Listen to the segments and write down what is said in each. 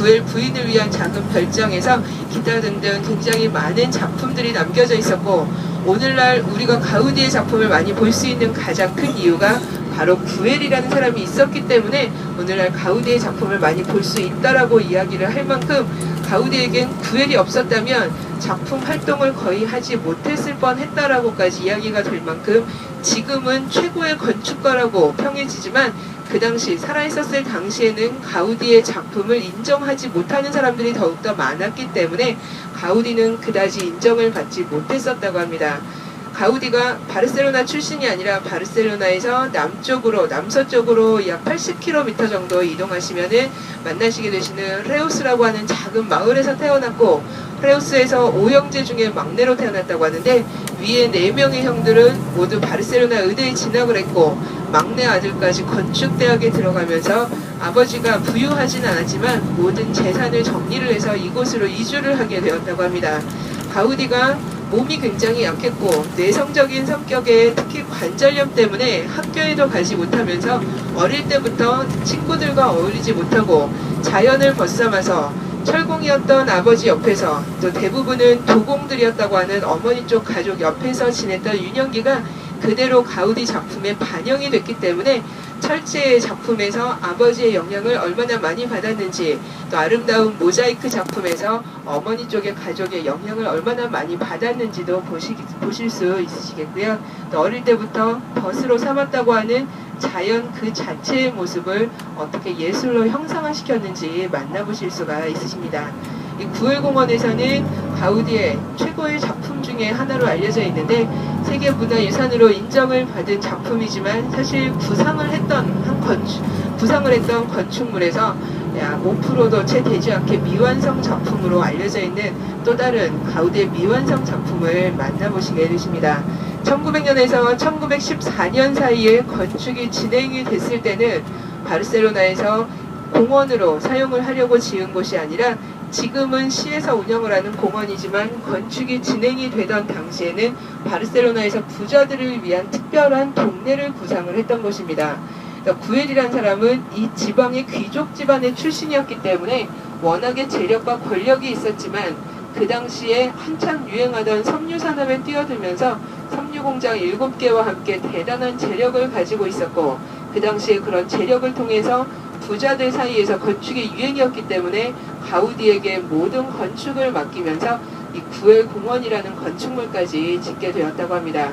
구엘 부인을 위한 작은 별장에서 기타 등등 굉장히 많은 작품들이 남겨져 있었고, 오늘날 우리가 가우디의 작품을 많이 볼 수 있는 가장 큰 이유가 바로 구엘이라는 사람이 있었기 때문에 오늘날 가우디의 작품을 많이 볼 수 있다라고 이야기를 할 만큼, 가우디에겐 구엘이 없었다면 작품 활동을 거의 하지 못했을 뻔했다라고까지 이야기가 될 만큼 지금은 최고의 건축가라고 평해지지만, 그 당시 살아있었을 당시에는 가우디의 작품을 인정하지 못하는 사람들이 더욱더 많았기 때문에 가우디는 그다지 인정을 받지 못했었다고 합니다. 가우디가 바르셀로나 출신이 아니라 바르셀로나에서 남서쪽으로 약 80km 정도 이동하시면은 만나시게 되시는 레우스라고 하는 작은 마을에서 태어났고, 레우스에서 5형제 중에 막내로 태어났다고 하는데, 위에 4명의 형들은 모두 바르셀로나 의대에 진학을 했고, 막내 아들까지 건축대학에 들어가면서 아버지가 부유하진 않았지만 모든 재산을 정리를 해서 이곳으로 이주를 하게 되었다고 합니다. 가우디가 몸이 굉장히 약했고 내성적인 성격에 특히 관절염 때문에 학교에도 가지 못하면서 어릴 때부터 친구들과 어울리지 못하고 자연을 벗삼아서 철공이었던 아버지 옆에서, 또 대부분은 도공들이었다고 하는 어머니 쪽 가족 옆에서 지냈던 유년기가 그대로 가우디 작품에 반영이 됐기 때문에 철제의 작품에서 아버지의 영향을 얼마나 많이 받았는지, 또 아름다운 모자이크 작품에서 어머니 쪽의 가족의 영향을 얼마나 많이 받았는지도 보실 수 있으시겠고요. 또 어릴 때부터 벗으로 삼았다고 하는 자연 그 자체의 모습을 어떻게 예술로 형상화시켰는지 만나보실 수가 있으십니다. 이 구엘공원에서는 가우디의 최고의 작품 중에 하나로 알려져 있는데, 세계문화유산으로 인정을 받은 작품이지만 사실 부상을 했던 건축물에서 약 5%도 채 되지 않게 미완성 작품으로 알려져 있는 또 다른 가우디의 미완성 작품을 만나보시게 되십니다. 1900년에서 1914년 사이에 건축이 진행이 됐을 때는 바르셀로나에서 공원으로 사용을 하려고 지은 곳이 아니라, 지금은 시에서 운영을 하는 공원이지만 건축이 진행이 되던 당시에는 바르셀로나에서 부자들을 위한 특별한 동네를 구상을 했던 것입니다. 구엘이라는 사람은 이 지방의 귀족 집안의 출신이었기 때문에 워낙에 재력과 권력이 있었지만, 그 당시에 한참 유행하던 섬유 산업에 뛰어들면서 섬유 공장 7개와 함께 대단한 재력을 가지고 있었고, 그 당시에 그런 재력을 통해서 부자들 사이에서 건축이 유행이었기 때문에 가우디에게 모든 건축을 맡기면서 이 구엘 공원이라는 건축물까지 짓게 되었다고 합니다.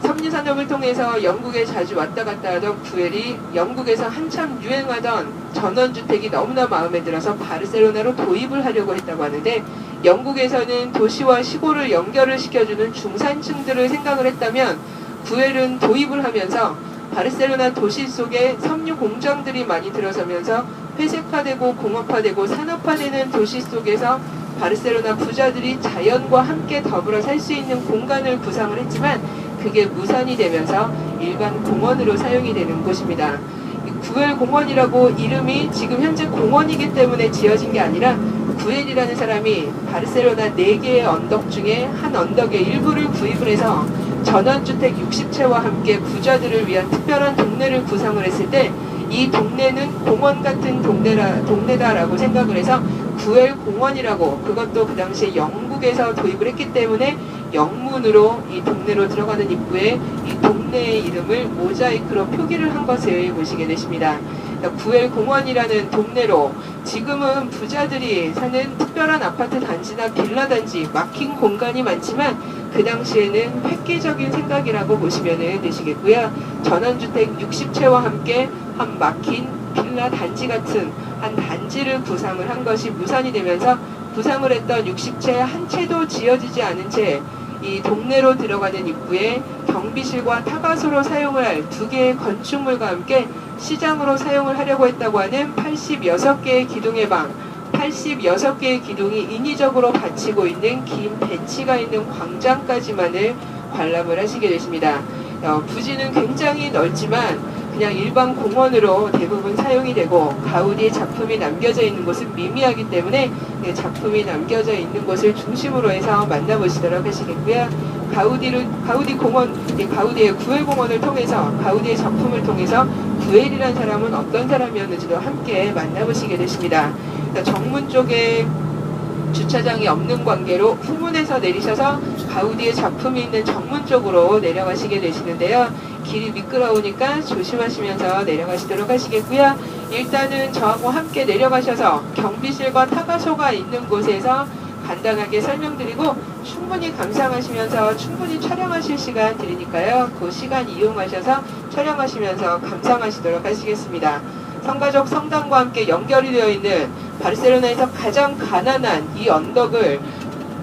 섬유산업을 통해서 영국에 자주 왔다 갔다 하던 구엘이 영국에서 한참 유행하던 전원주택이 너무나 마음에 들어서 바르셀로나로 도입을 하려고 했다고 하는데, 영국에서는 도시와 시골을 연결을 시켜주는 중산층들을 생각을 했다면, 구엘은 도입을 하면서 바르셀로나 도시 속에 섬유 공장들이 많이 들어서면서 회색화되고 공업화되고 산업화되는 도시 속에서 바르셀로나 부자들이 자연과 함께 더불어 살 수 있는 공간을 구상을 했지만, 그게 무산이 되면서 일반 공원으로 사용이 되는 곳입니다. 구엘 공원이라고 이름이 지금 현재 공원이기 때문에 지어진 게 아니라, 구엘이라는 사람이 바르셀로나 4개의 언덕 중에 한 언덕의 일부를 구입을 해서 전원주택 60채와 함께 부자들을 위한 특별한 동네를 구상을 했을 때, 이 동네는 공원 같은 동네다라고 생각을 해서 구엘 공원이라고, 그것도 그 당시에 영국에서 도입을 했기 때문에 영문으로 이 동네로 들어가는 입구에 이 동네의 이름을 모자이크로 표기를 한 것을 보시게 되십니다. 구엘 공원이라는 동네로 지금은 부자들이 사는 특별한 아파트 단지나 빌라 단지, 막힌 공간이 많지만 그 당시에는 획기적인 생각이라고 보시면 되시겠고요. 전원주택 60채와 함께 한 막힌 빌라 단지 같은 한 단지를 구상을 한 것이 무산이 되면서, 구상을 했던 60채 한 채도 지어지지 않은 채 이 동네로 들어가는 입구에 경비실과 타가소로 사용을 할 2개의 건축물과 함께 시장으로 사용을 하려고 했다고 하는 86개의 기둥의 방, 86개의 기둥이 인위적으로 받치고 있는 긴 벤치가 있는 광장까지만을 관람을 하시게 되십니다. 부지는 굉장히 넓지만 그냥 일반 공원으로 대부분 사용이 되고, 가우디의 작품이 남겨져 있는 곳은 미미하기 때문에 작품이 남겨져 있는 곳을 중심으로 해서 만나보시도록 하시겠고요. 가우디 공원, 가우디의 구엘공원을 통해서 가우디의 작품을 통해서 구엘이라는 사람은 어떤 사람이었는지도 함께 만나보시게 되십니다. 정문 쪽에 주차장이 없는 관계로 후문에서 내리셔서 가우디의 작품이 있는 정문 쪽으로 내려가시게 되시는데요. 길이 미끄러우니까 조심하시면서 내려가시도록 하시겠고요. 일단은 저하고 함께 내려가셔서 경비실과 타가소가 있는 곳에서 간단하게 설명드리고 충분히 감상하시면서 충분히 촬영하실 시간 드리니까요. 그 시간 이용하셔서 촬영하시면서 감상하시도록 하시겠습니다. 성가족 성당과 함께 연결이 되어 있는 바르셀로나에서 가장 가난한 이 언덕을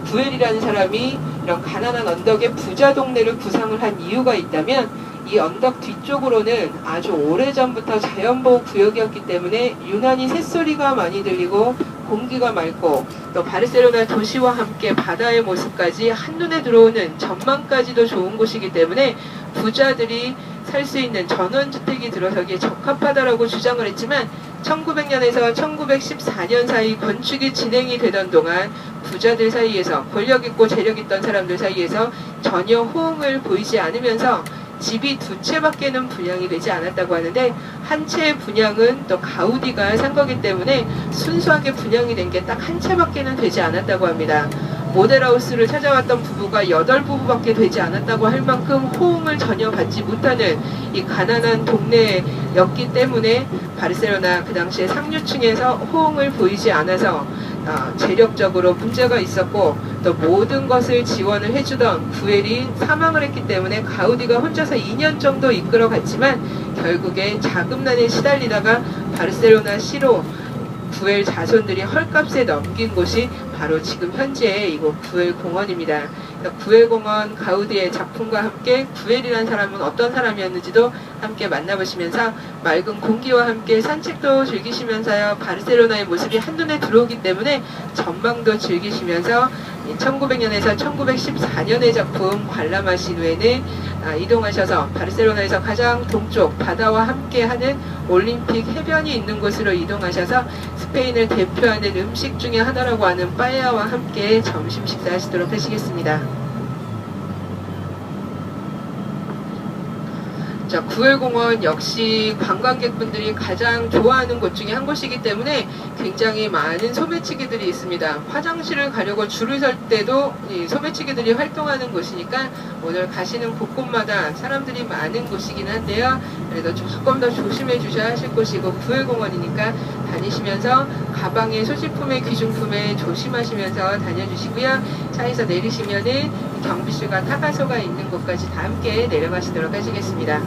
구엘이라는 사람이 이런 가난한 언덕의 부자 동네를 구상을 한 이유가 있다면 이 언덕 뒤쪽으로는 아주 오래전부터 자연보호 구역이었기 때문에 유난히 새소리가 많이 들리고 공기가 맑고 또 바르셀로나 도시와 함께 바다의 모습까지 한눈에 들어오는 전망까지도 좋은 곳이기 때문에 부자들이 살 수 있는 전원주택이 들어서기에 적합하다라고 주장을 했지만 1900년에서 1914년 사이 건축이 진행이 되던 동안 부자들 사이에서 권력있고 재력있던 사람들 사이에서 전혀 호응을 보이지 않으면서 집이 두 채밖에는 분양이 되지 않았다고 하는데 한 채의 분양은 또 가우디가 산 거기 때문에 순수하게 분양이 된 게 딱 한 채밖에는 되지 않았다고 합니다. 모델하우스를 찾아왔던 부부가 8부부밖에 되지 않았다고 할 만큼 호응을 전혀 받지 못하는 이 가난한 동네였기 때문에 바르셀로나 그 당시에 상류층에서 호응을 보이지 않아서 재력적으로 문제가 있었고 또 모든 것을 지원을 해주던 구엘이 사망을 했기 때문에 가우디가 혼자서 2년 정도 이끌어 갔지만 결국에 자금난에 시달리다가 바르셀로나 시로 구엘 자손들이 헐값에 넘긴 곳이 바로 지금 현재 이곳 구엘 공원입니다. 구엘 공원 가우디의 작품과 함께 구엘이라는 사람은 어떤 사람이었는지도 함께 만나보시면서 맑은 공기와 함께 산책도 즐기시면서요. 바르셀로나의 모습이 한눈에 들어오기 때문에 전망도 즐기시면서 1900년에서 1914년의 작품 관람하신 후에는 이동하셔서 바르셀로나에서 가장 동쪽 바다와 함께하는 올림픽 해변이 있는 곳으로 이동하셔서 스페인을 대표하는 음식 중에 하나라고 하는 빠에야와 함께 점심 식사하시도록 하시겠습니다. 자, 구엘공원 역시 관광객분들이 가장 좋아하는 곳 중에 한 곳이기 때문에 굉장히 많은 소매치기들이 있습니다. 화장실을 가려고 줄을 설 때도 이 소매치기들이 활동하는 곳이니까 오늘 가시는 곳곳마다 사람들이 많은 곳이긴 한데요. 그래도 조금 더 조심해 주셔야 하실 곳이고 구엘공원이니까 다니시면서 가방에 소지품에 귀중품에 조심하시면서 다녀주시고요. 차에서 내리시면은 경비실과 타가소가 있는 곳까지 다 함께 내려가시도록 하시겠습니다.